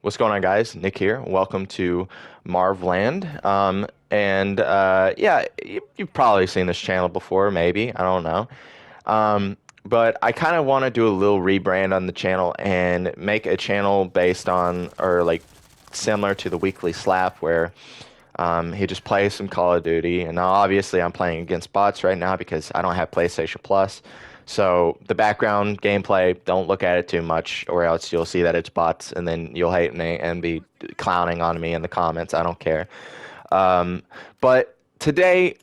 What's going on, guys? Nick here. Welcome to Marvland. Yeah, you've probably seen this channel before, maybe. I don't know. But I kind of want to do a little rebrand on the channel and make a channel based on, or like similar to the Weekly Slap, where he just plays some Call of Duty. And now, obviously, I'm playing against bots right now because I don't have PlayStation Plus. So the background gameplay, don't look at it too much, or else you'll see that it's bots, and then you'll hate me and be clowning on me in the comments. I don't care. Um, but today's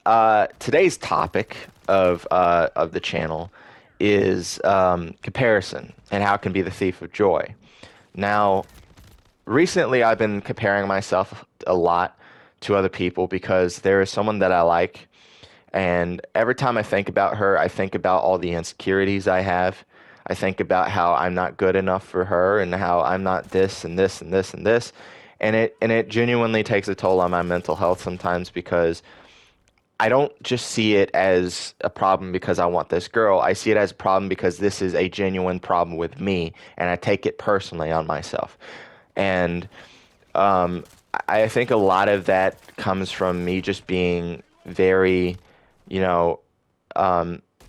topic of the channel is comparison and how it can be the thief of joy. Now, recently I've been comparing myself a lot to other people because there is someone that I like, and every time I think about her, I think about all the insecurities I have. I think about how I'm not good enough for her and how I'm not this and this and this and this. And it genuinely takes a toll on my mental health sometimes because I don't just see it as a problem because I want this girl. I see it as a problem because this is a genuine problem with me, and I take it personally on myself. And um, I think a lot of that comes from me just being very, you know,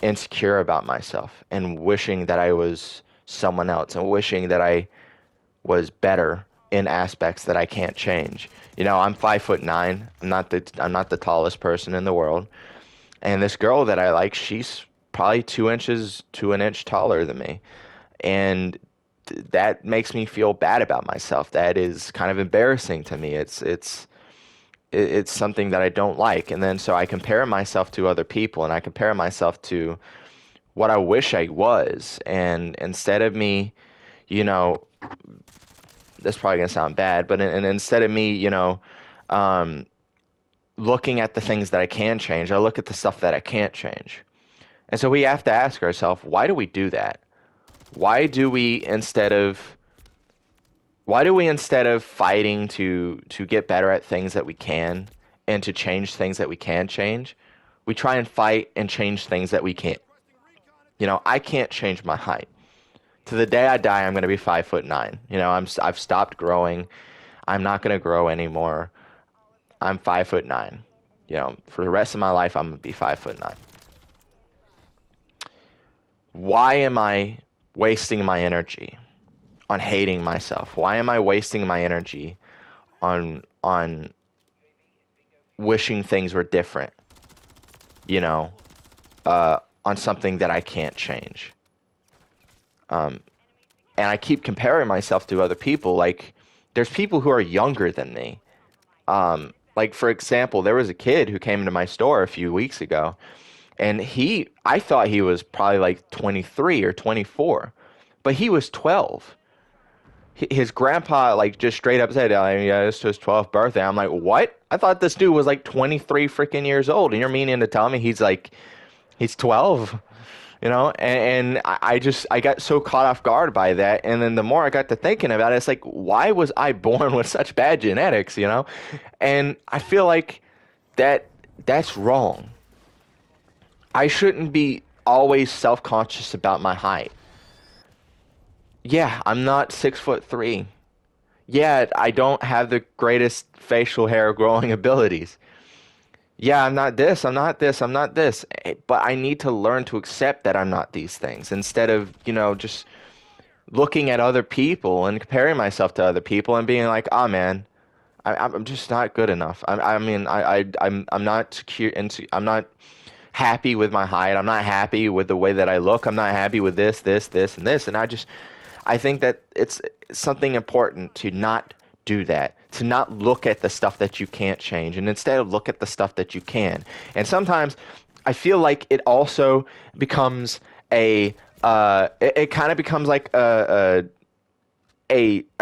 insecure about myself and wishing that I was someone else and wishing that I was better in aspects that I can't change. I'm 5'9". I'm not the tallest person in the world. And this girl that I like, she's probably 2 inches to an inch taller than me. And that makes me feel bad about myself. That is kind of embarrassing to me. It's something that I don't like. And then so I compare myself to other people, and I compare myself to what I wish I was. And instead of me, you know, that's probably gonna sound bad, but instead of me, um, looking at the things that I can change, I look at the stuff that I can't change. And so we have to ask ourselves, why do we do that? Why do we instead of why do we instead of fighting to get better at things that we can and to change things that we can change, we try and fight and change things that we can't. I can't change my height. To the day I die, I'm going to be 5'9". I've stopped growing. I'm not going to grow anymore. I'm 5'9". For the rest of my life, I'm going to be 5'9". Why am I wasting my energy on hating myself? Why am I wasting my energy on wishing things were different? You know, on something that I can't change. And I keep comparing myself to other people. Like, there's people who are younger than me. Like, for example, there was a kid who came into my store a few weeks ago, and I thought he was probably like 23 or 24, but he was 12. His grandpa, like, just straight up said, yeah, it's his 12th birthday. I'm like, what? I thought this dude was like 23 freaking years old, and you're meaning to tell me he's 12? And I got so caught off guard by that. And then the more I got to thinking about it, it's like, why was I born with such bad genetics? And I feel like that's wrong. I shouldn't be always self-conscious about my height. Yeah, I'm not 6'3". Yeah, I don't have the greatest facial hair growing abilities. Yeah, I'm not this, I'm not this, I'm not this. But I need to learn to accept that I'm not these things instead of, just looking at other people and comparing myself to other people and being like, oh man, I'm just not good enough. I'm not secure, and I'm not happy with my height. I'm not happy with the way that I look. I'm not happy with this, and this. And I think that it's something important to not do that, to not look at the stuff that you can't change, and instead look at the stuff that you can. And sometimes I feel like it also becomes it kind of becomes like a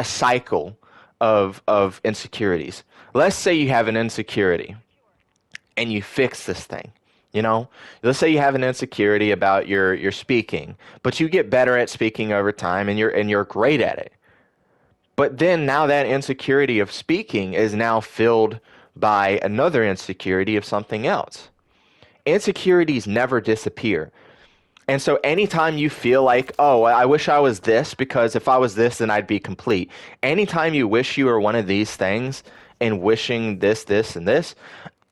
cycle of insecurities. Let's say you have an insecurity and you fix this thing. Let's say you have an insecurity about your speaking, but you get better at speaking over time, and you're great at it. But then now that insecurity of speaking is now filled by another insecurity of something else. Insecurities never disappear. And so anytime you feel like, oh, I wish I was this because if I was this, then I'd be complete. Anytime you wish you were one of these things and wishing this, this, and this,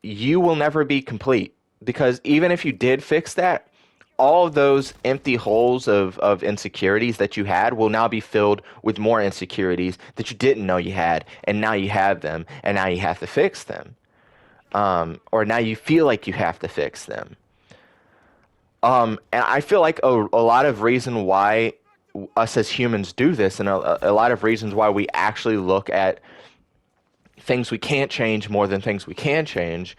you will never be complete. Because even if you did fix that, all of those empty holes of insecurities that you had will now be filled with more insecurities that you didn't know you had. And now you have them, and now you have to fix them. Or now you feel like you have to fix them. And I feel like a lot of reason why us as humans do this, and a lot of reasons why we actually look at things we can't change more than things we can change,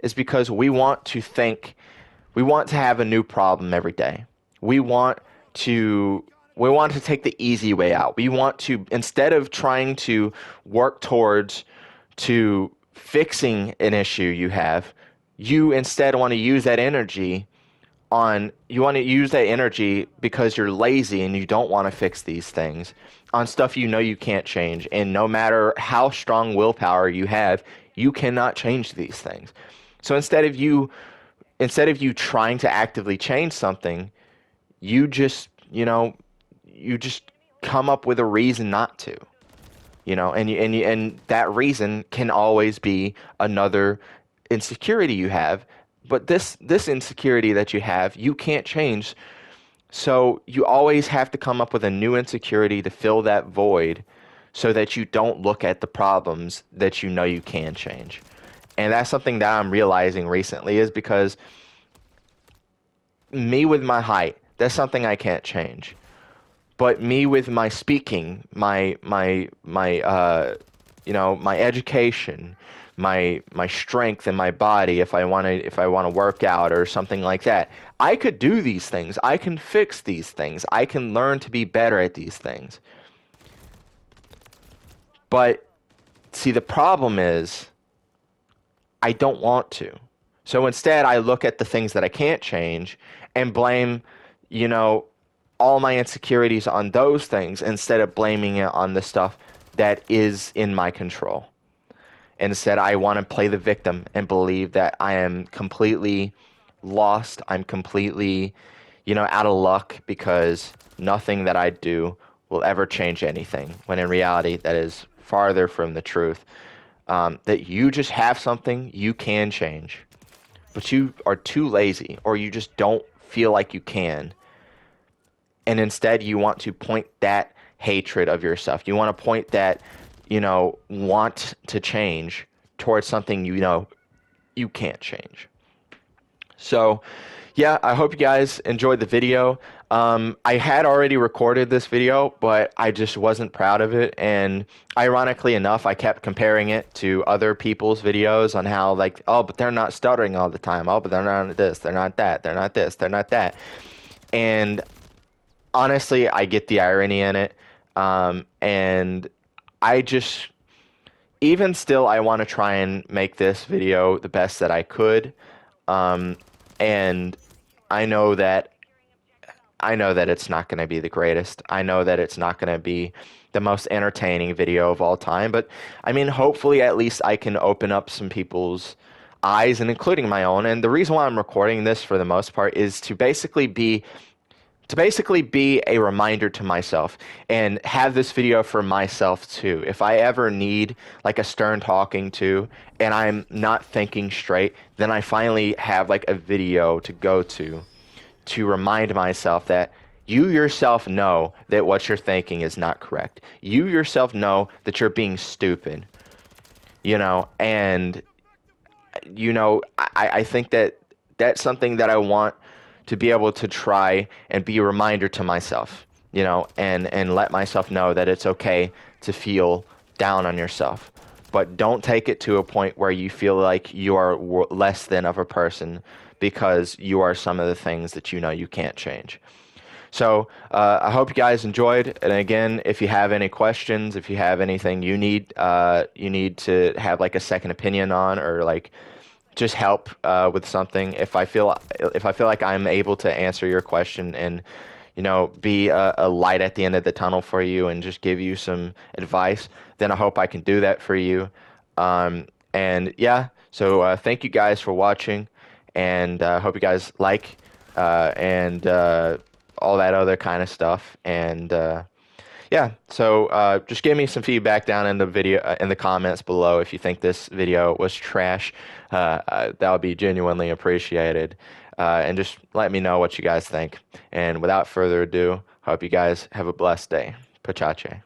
is because we want to have a new problem every day. We want to we want to take the easy way out. We want to, instead of trying to work towards to fixing an issue you have, you instead want to use that energy because you're lazy and you don't want to fix these things on stuff you know you can't change. And no matter how strong willpower you have, you cannot change these things. So instead of you trying to actively change something, you just, you just come up with a reason not to, and that reason can always be another insecurity you have. But this insecurity that you have, you can't change. So you always have to come up with a new insecurity to fill that void so that you don't look at the problems that you know you can change. And that's something that I'm realizing recently, is because me with my height, that's something I can't change. But me with my speaking, my education, my strength in my body, if I want to work out or something like that, I could do these things. I can fix these things. I can learn to be better at these things. But see, the problem is I don't want to. So instead, I look at the things that I can't change and blame, all my insecurities on those things instead of blaming it on the stuff that is in my control. Instead, I want to play the victim and believe that I am completely lost. I'm completely, out of luck because nothing that I do will ever change anything. When in reality, that is farther from the truth. That you just have something you can change, but you are too lazy, or you just don't feel like you can. And instead, you want to point that hatred of yourself. You want to point that, want to change towards something you can't change. So, yeah, I hope you guys enjoyed the video. I had already recorded this video, but I just wasn't proud of it. And ironically enough, I kept comparing it to other people's videos on how, like, oh, but they're not stuttering all the time. Oh, but they're not this, they're not that, they're not this, they're not that. And honestly, I get the irony in it. And I just, even still, I want to try and make this video the best that I could. And I know that it's not going to be the greatest. I know that it's not going to be the most entertaining video of all time, but I mean, hopefully at least I can open up some people's eyes, and including my own. And the reason why I'm recording this for the most part is to basically be a reminder to myself and have this video for myself too. If I ever need like a stern talking to and I'm not thinking straight, then I finally have like a video to go to remind myself that you yourself know that what you're thinking is not correct. You yourself know that you're being stupid, and I think that that's something that I want to be able to try and be a reminder to myself, and let myself know that it's okay to feel down on yourself. But don't take it to a point where you feel like you are less than of a person because you are some of the things that you can't change. So I hope you guys enjoyed. And again, if you have any questions, if you have anything you need to have like a second opinion on, or like just help with something, if I feel like I'm able to answer your question and be a light at the end of the tunnel for you and just give you some advice, then I hope I can do that for you. And yeah, so thank you guys for watching, and hope you guys like and all that other kind of stuff. And yeah, so just give me some feedback down in the video in the comments below if you think this video was trash. That would be genuinely appreciated. And just let me know what you guys think. And without further ado, hope you guys have a blessed day. Pachache.